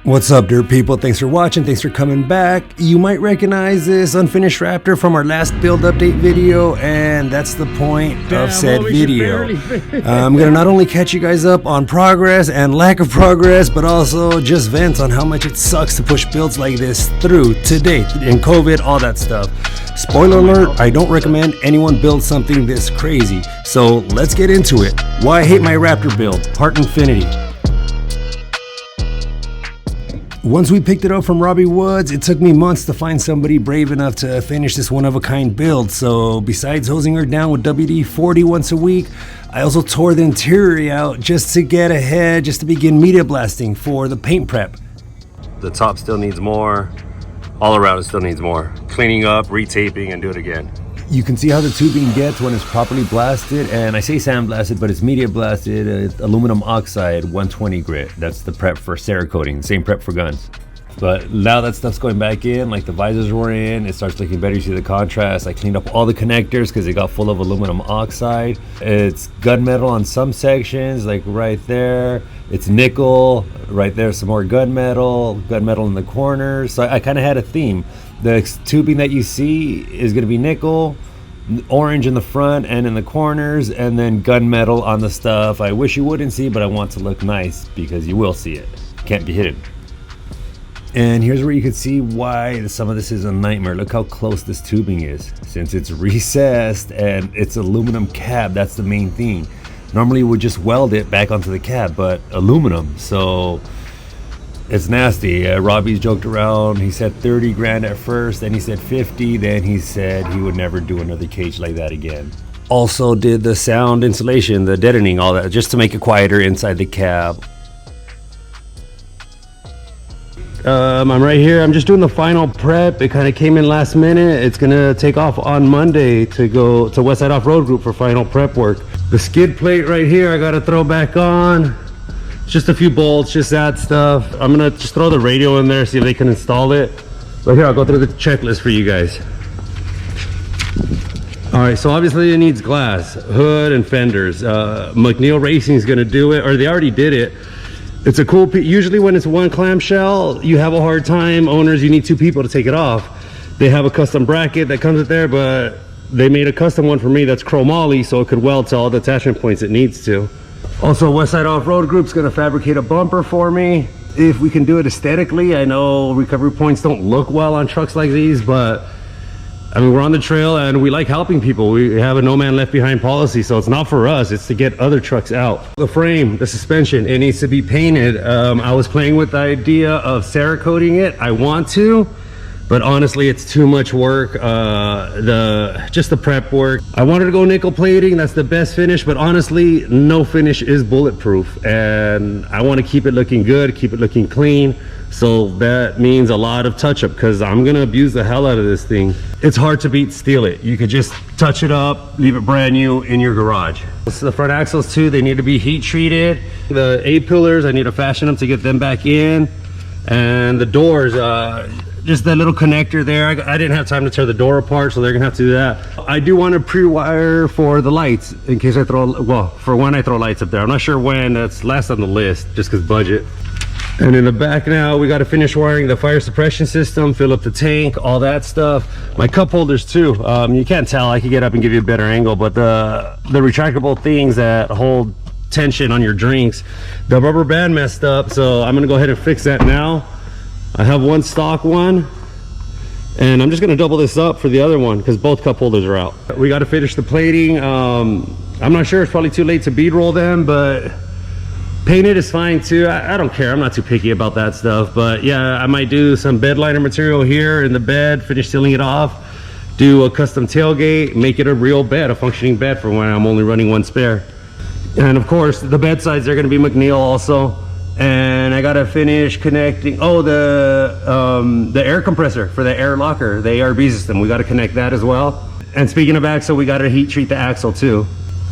What's up, dirt people? Thanks for watching, thanks for coming back. You might recognize this unfinished Raptor from our last build update video, and that's the point of said video. I'm gonna not only catch you guys up on progress and lack of progress, but also just vent on how much it sucks to push builds like this through to date, in COVID, all that stuff. Spoiler alert, I don't recommend anyone build something this crazy. So let's get into it. Why I hate my Raptor build, part infinity. Once we picked it up from Robbie Woods, it took me months to find somebody brave enough to finish this one-of-a-kind build. So besides hosing her down with WD-40 once a week, I also tore the interior out just to get ahead, just to begin media blasting for the paint prep. The top still needs more. All around it still needs more. Cleaning up, retaping, and do it again. You can see how the tubing gets when it's properly blasted, and I say sandblasted, but it's media blasted, aluminum oxide 120 grit. That's the prep for Cerakoting, same prep for guns. But now that stuff's going back in, like the visors were in, it starts looking better. You see the contrast. I cleaned up all the connectors because they got full of aluminum oxide. It's gunmetal on some sections, like right there. It's nickel, right there, some more gunmetal in the corners. So I kind of had a theme. The tubing that you see is going to be nickel, orange in the front and in the corners, and then gunmetal on the stuff I wish you wouldn't see, but I want to look nice because you will see it. Can't be hidden. And here's where you can see why some of this is a nightmare. Look how close this tubing is. Since it's recessed and it's aluminum cab, that's the main thing. Normally we would just weld it back onto the cab, but aluminum, so it's nasty. Robbie's joked around. He said 30 grand at first, then he said 50, then he said he would never do another cage like that again. Also did the sound insulation, the deadening, all that, just to make it quieter inside the cab. I'm right here. I'm just doing the final prep. It kind of came in last minute. It's gonna take off on Monday to go to Westside Off-Road Group for final prep work. The skid plate right here I gotta throw back on. Just a few bolts, just that stuff. I'm gonna just throw the radio in there, see if they can install it. But here, I'll go through the checklist for you guys. All right, so obviously it needs glass, hood and fenders. McNeil Racing is gonna do it, or they already did it. It's a cool piece. Usually when it's one clamshell, you have a hard time. Owners, you need two people to take it off. They have a custom bracket that comes with there, but they made a custom one for me that's chromoly, so it could weld to all the attachment points it needs to. Also, Westside Off-Road Group's gonna fabricate a bumper for me. If we can do it aesthetically, I know recovery points don't look well on trucks like these, but I mean, we're on the trail and we like helping people. We have a no man left behind policy, so it's not for us, it's to get other trucks out. The frame, the suspension, it needs to be painted. I was playing with the idea of Cerakoting it. I want to, but honestly it's too much work. Just the prep work. I wanted to go nickel plating, that's the best finish, but honestly no finish is bulletproof, and I want to keep it looking good, keep it looking clean. So that means a lot of touch-up, because I'm gonna abuse the hell out of this thing. It's hard to beat steal it. You could just touch it up, leave it brand new in your garage. So the front axles too, they need to be heat treated. The A-pillars, I need to fashion them to get them back in. And the doors, just that little connector there, I didn't have time to tear the door apart, so they're gonna have to do that. I do want to pre-wire for the lights in case I throw, well, for when I throw lights up there. I'm not sure when, that's last on the list, just because budget. And in the back now, we got to finish wiring the fire suppression system, fill up the tank, all that stuff. My cup holders too. You can't tell, I could get up and give you a better angle, but the retractable things that hold tension on your drinks, the rubber band messed up, so I'm gonna go ahead and fix that now. I have one stock one, and I'm just gonna double this up for the other one because both cup holders are out. We got to finish the plating. I'm not sure, it's probably too late to bead roll them, but painted is fine too. I don't care, I'm not too picky about that stuff. But yeah, I might do some bed liner material here in the bed, finish sealing it off, do a custom tailgate, make it a real bed, a functioning bed for when I'm only running one spare. And of course the bed sides are going to be McNeil also. And I gotta finish connecting, the air compressor for the air locker, the ARB system, we gotta connect that as well. And speaking of axle, we gotta heat treat the axle too.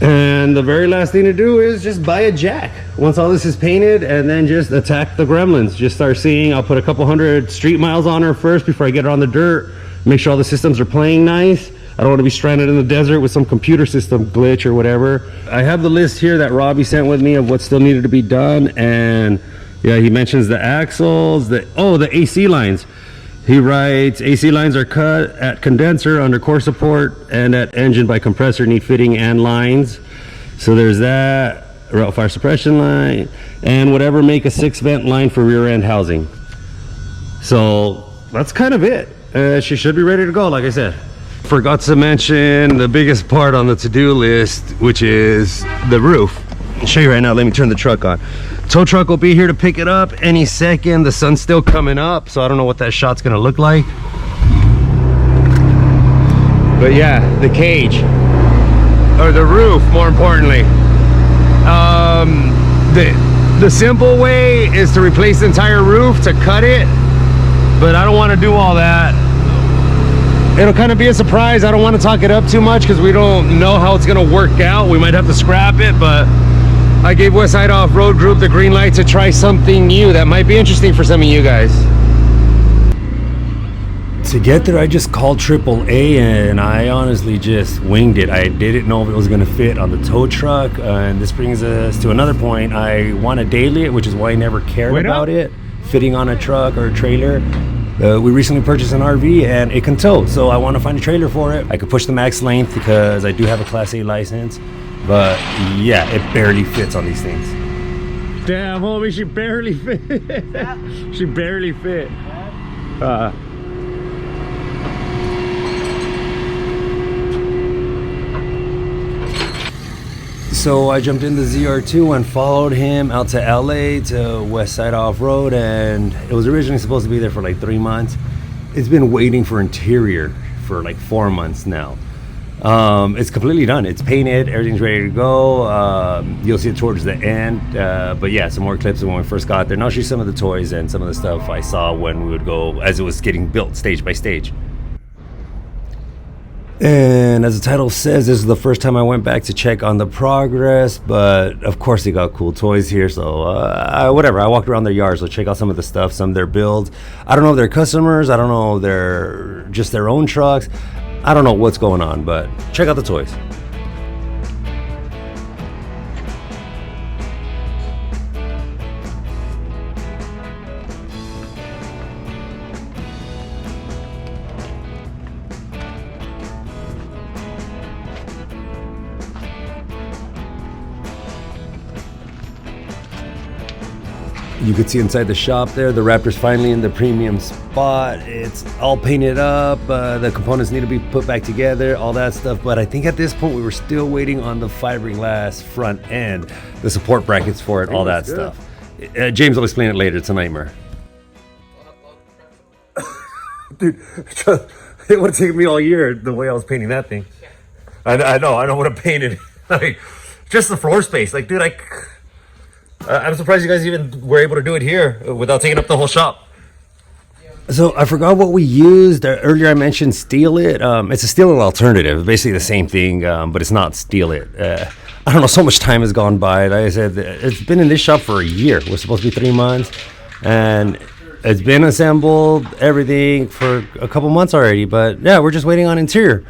And the very last thing to do is just buy a jack once all this is painted, and then just attack the gremlins. Just start seeing, I'll put a couple hundred street miles on her first before I get her on the dirt, make sure all the systems are playing nice. I don't want to be stranded in the desert with some computer system glitch or whatever. I have the list here that Robbie sent with me of what still needed to be done, and yeah, he mentions the axles, the AC lines. He writes, AC lines are cut at condenser under core support and at engine by compressor, need fitting and lines. So there's that, route fire suppression line, and whatever make a 6-vent line for rear end housing. So that's kind of it. She should be ready to go, like I said. Forgot to mention the biggest part on the to-do list, which is the roof. I'll show you right now. Let me turn the truck on. Tow truck will be here to pick it up any second. The sun's still coming up, so I don't know what that shot's gonna look like. But yeah, the cage, or the roof, more importantly. The simple way is to replace the entire roof, to cut it, but I don't want to do all that. It'll kind of be a surprise. I don't want to talk it up too much because we don't know how it's gonna work out. We might have to scrap it, but I gave Westside Off-Road Group the green light to try something new that might be interesting for some of you guys. To get there, I just called AAA, and I honestly just winged it. I didn't know if it was going to fit on the tow truck, and this brings us to another point. I want to daily it, which is why I never cared about it fitting on a truck or a trailer. We recently purchased an RV, and it can tow, so I want to find a trailer for it. I could push the max length because I do have a Class A license. But yeah, it barely fits on these things. Damn, homie, she barely fit. She barely fit. So I jumped in the ZR2 and followed him out to LA to Westside Off-Road, and it was originally supposed to be there for like 3 months. It's been waiting for interior for like 4 months now. It's completely done. It's painted, everything's ready to go. You'll see it towards the end, but yeah, some more clips of when we first got there. And I'll show you some of the toys and some of the stuff I saw when we would go as it was getting built stage by stage. And as the title says, this is the first time I went back to check on the progress, but of course they got cool toys here, so whatever. I walked around their yards, so check out some of the stuff, some of their builds. I don't know if they're customers, I don't know if they're just their own trucks. I don't know what's going on, but check out the toys. You could see inside the shop there, the Raptor's finally in the premium spot. It's all painted up, the components need to be put back together, all that stuff. But I think at this point we were still waiting on the fiberglass front end, the support brackets for it, all that stuff. James will explain it later, it's a nightmare. Dude, it would have taken me all year the way I was painting that thing. I know what I painted. Like, just the floor space. Like, dude, I'm surprised you guys even were able to do it here without taking up the whole shop. So I forgot what we used. Earlier I mentioned Steel It. It's a Steel It alternative. Basically the same thing, but it's not Steel It. I don't know, so much time has gone by. Like I said, it's been in this shop for a year. We're supposed to be 3 months. And it's been assembled, everything, for a couple months already. But yeah, we're just waiting on interior.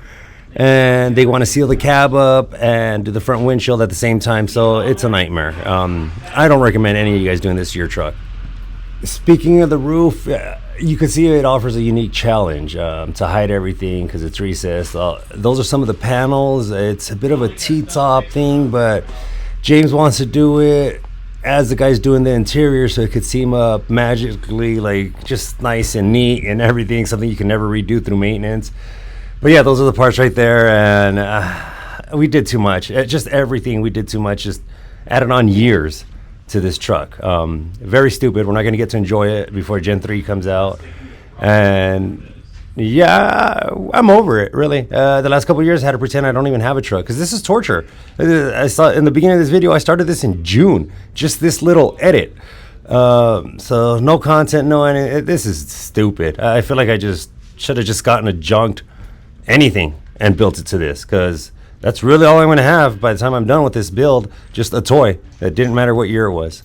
And they want to seal the cab up and do the front windshield at the same time, so it's a nightmare. I don't recommend any of you guys doing this to your truck. Speaking of the roof, you can see it offers a unique challenge to hide everything because it's recessed. Those are some of the panels. It's a bit of a T-top thing, but James wants to do it as the guy's doing the interior so it could seem up magically, like just nice and neat and everything, something you can never redo through maintenance. But yeah, those are the parts right there, and we did too much. Just everything, we did too much, just added on years to this truck. Very stupid. We're not going to get to enjoy it before Gen 3 comes out. And yeah, I'm over it, really. The last couple of years I had to pretend I don't even have a truck, because this is torture. I saw in the beginning of this video, I started this in June, just this little edit. So no content, no anything. This is stupid. I feel like I just should have just gotten a junked anything and built it to this, because that's really all I'm going to have by the time I'm done with this build, just a toy. It didn't matter what year it was.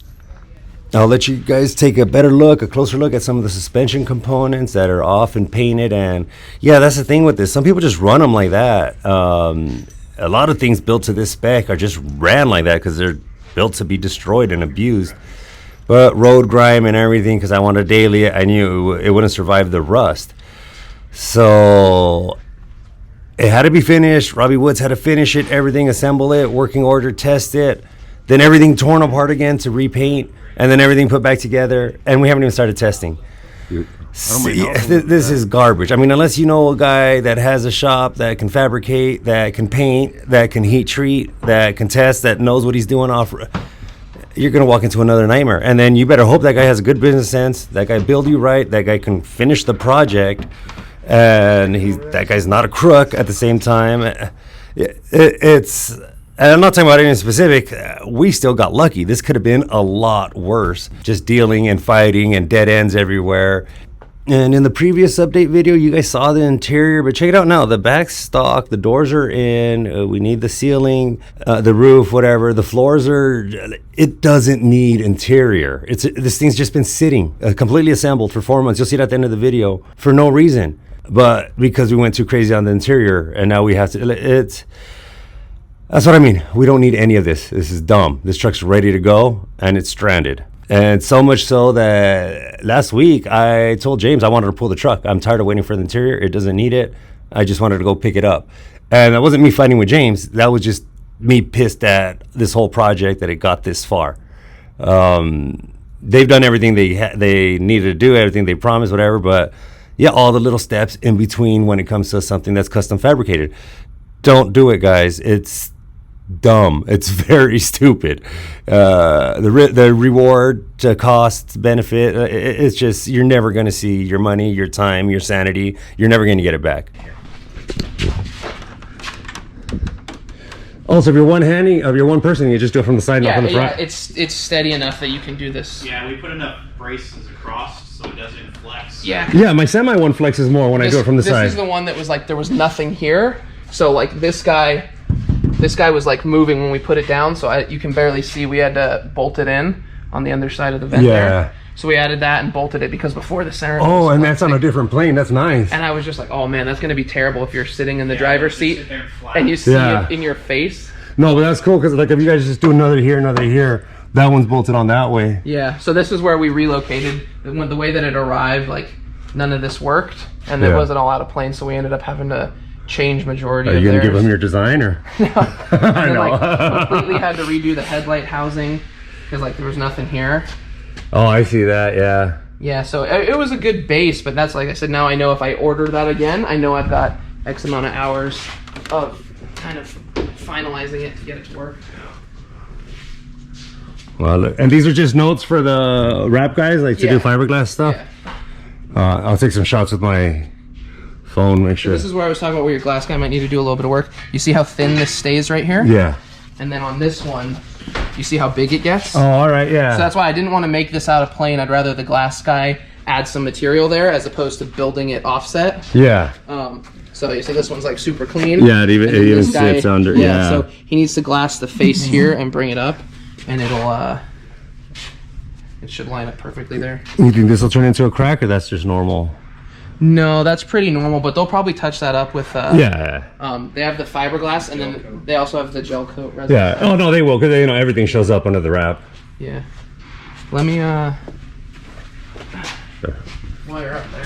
I'll let you guys take a closer look at some of the suspension components that are off and painted. And yeah, that's the thing with this. Some people just run them like that. A lot of things built to this spec are just ran like that because they're built to be destroyed and abused. But road grime and everything, because I wanted daily, I knew it wouldn't survive the rust. So it had to be finished. Robbie Woods had to finish it, everything, assemble it, working order, test it. Then everything torn apart again to repaint. And then everything put back together, and we haven't even started testing. This is garbage. I mean, unless you know a guy that has a shop that can fabricate, that can paint, that can heat treat, that can test, that knows what he's doing you're going to walk into another nightmare. And then you better hope that guy has a good business sense, that guy build you right, that guy can finish the project, and that guy's not a crook at the same time. It's... And I'm not talking about anything specific. We still got lucky. This could have been a lot worse. Just dealing and fighting and dead ends everywhere. And in the previous update video, you guys saw the interior, but check it out now. The back's stock, the doors are in, we need the ceiling, the roof, whatever. The floors are, it doesn't need interior. This thing's just been sitting, completely assembled for 4 months. You'll see it at the end of the video for no reason. But because we went too crazy on the interior, and now we have to, that's what I mean. We don't need any of this. This is dumb. This truck's ready to go, and it's stranded. And so much so that last week I told James I wanted to pull the truck. I'm tired of waiting for the interior. It doesn't need it. I just wanted to go pick it up. And that wasn't me fighting with James. That was just me pissed at this whole project that it got this far. They've done everything they needed to do, everything they promised, whatever. But yeah, all the little steps in between when it comes to something that's custom fabricated. Don't do it, guys. It's dumb. It's very stupid. The reward to cost benefit, it's just, you're never going to see your money, your time, your sanity. You're never going to get it back. Also, if you're one person, you just do it from the side, not from the front. Yeah, it's steady enough that you can do this. Yeah, we put enough braces across so it doesn't flex. Yeah, my semi one flexes more when I do it from the side. This is the one that was like, there was nothing here. So like this guy was like moving when we put it down, so you can barely see. We had to bolt it in on the underside of the vent there. So we added that and bolted it because before the center. Oh, and that's on a different plane. That's nice. And I was just like, oh man, that's going to be terrible if you're sitting in the driver's seat and you see it in your face. No, but that's cool because like if you guys just do another here, that one's bolted on that way. Yeah, so this is where we relocated. The way that it arrived, like none of this worked, and it wasn't all out of plane, so we ended up having to change majority of theirs. Are you going to give them your design, or? No. I know. Like, completely had to redo the headlight housing because like there was nothing here. Oh, I see that, yeah. Yeah, so it was a good base, but that's like I said, now I know if I order that again, I know I've got X amount of hours of kind of finalizing it to get it to work. Well, look, and these are just notes for the wrap guys, like to do fiberglass stuff? Yeah. I'll take some shots with my phone, make sure. So this is where I was talking about where your glass guy might need to do a little bit of work. You see how thin this stays right here? Yeah. And then on this one, you see how big it gets? Oh, all right, yeah. So that's why I didn't want to make this out of plane. I'd rather the glass guy add some material there as opposed to building it offset. Yeah. So you see this one's like super clean. Yeah, it even sits under. Yeah. So he needs to glass the face here and bring it up, and it should line up perfectly there. You think this will turn into a crack, or that's just normal? No, that's pretty normal, but they'll probably touch that up with they have the fiberglass, and then they also have the gel coat resin. Yeah. Oh no, they will, because everything shows up under the wrap. Yeah. Let me while you're up there.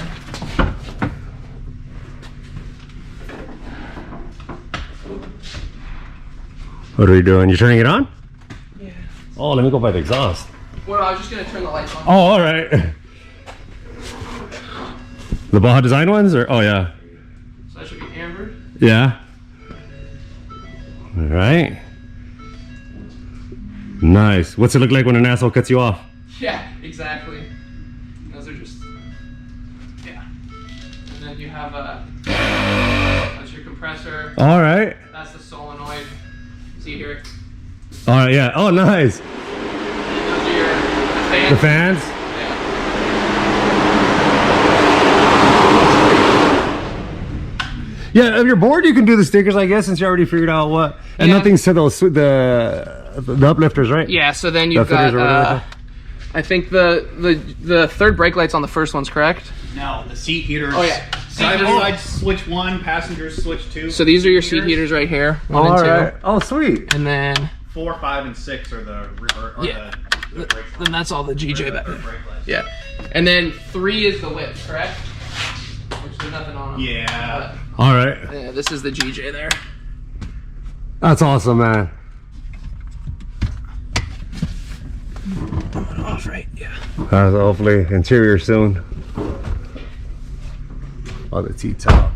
What are we doing? You turning it on? Yeah. Oh, let me go by the exhaust. Well, I was just gonna turn the lights on. Oh, all right. The Baja Design ones, or yeah. So that should be ambered. Yeah. All right. Nice. What's it look like when an asshole cuts you off? Yeah, exactly. Those are just And then you have that's your compressor. All right. That's the solenoid. See here. All right. Yeah. Oh, nice. And those are the fans. The fans. Yeah, if you're bored, you can do the stickers, I guess, since you already figured out what. And nothing's to those the uplifters, right? Yeah. So then you've got I think the third brake light's on the first one's correct. No, the seat heaters. Oh yeah. Side by side switch 1, passengers switch 2. So these are your seat heaters right here. 1 and 2. right. Oh, sweet. And then 4, 5, and 6 are the river. Or Yeah. the brake lights. then that's all the GJ back Or there. brake lights. Yeah. And then 3 is the whip, correct? Which there's nothing on them. Yeah. All right. Yeah, this is the GJ there. That's awesome, man. Off right, yeah. Hopefully interior soon. Oh, the T-top.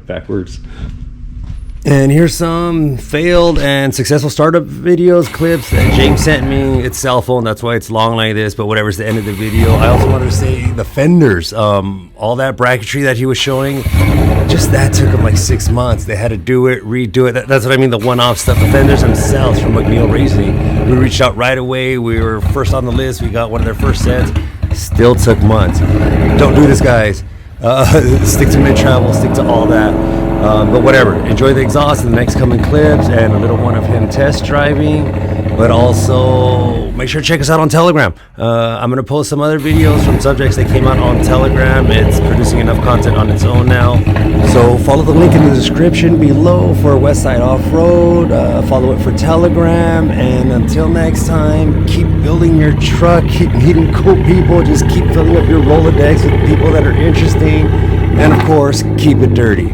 Backwards. And here's some failed and successful startup videos, clips that James sent me. It's cell phone, that's why it's long like this, but whatever's the end of the video. I also wanted to say the fenders, all that bracketry that he was showing, just that took them like 6 months. They had to do it, redo it. That's what I mean, the one-off stuff. The fenders themselves from McNeil Racing, we reached out right away. We were first on the list. We got one of their first sets. Still took months. Don't do this, guys. Stick to mid-travel, stick to all that. But whatever, enjoy the exhaust in the next coming clips and a little one of him test driving. But also make sure to check us out on Telegram. I'm going to post some other videos from subjects that came out on Telegram. It's producing enough content on its own now. So follow the link in the description below for Westside Off-Road. Follow it for Telegram. And until next time, keep building your truck, keep meeting cool people, just keep filling up your Rolodex with people that are interesting. And of course, keep it dirty.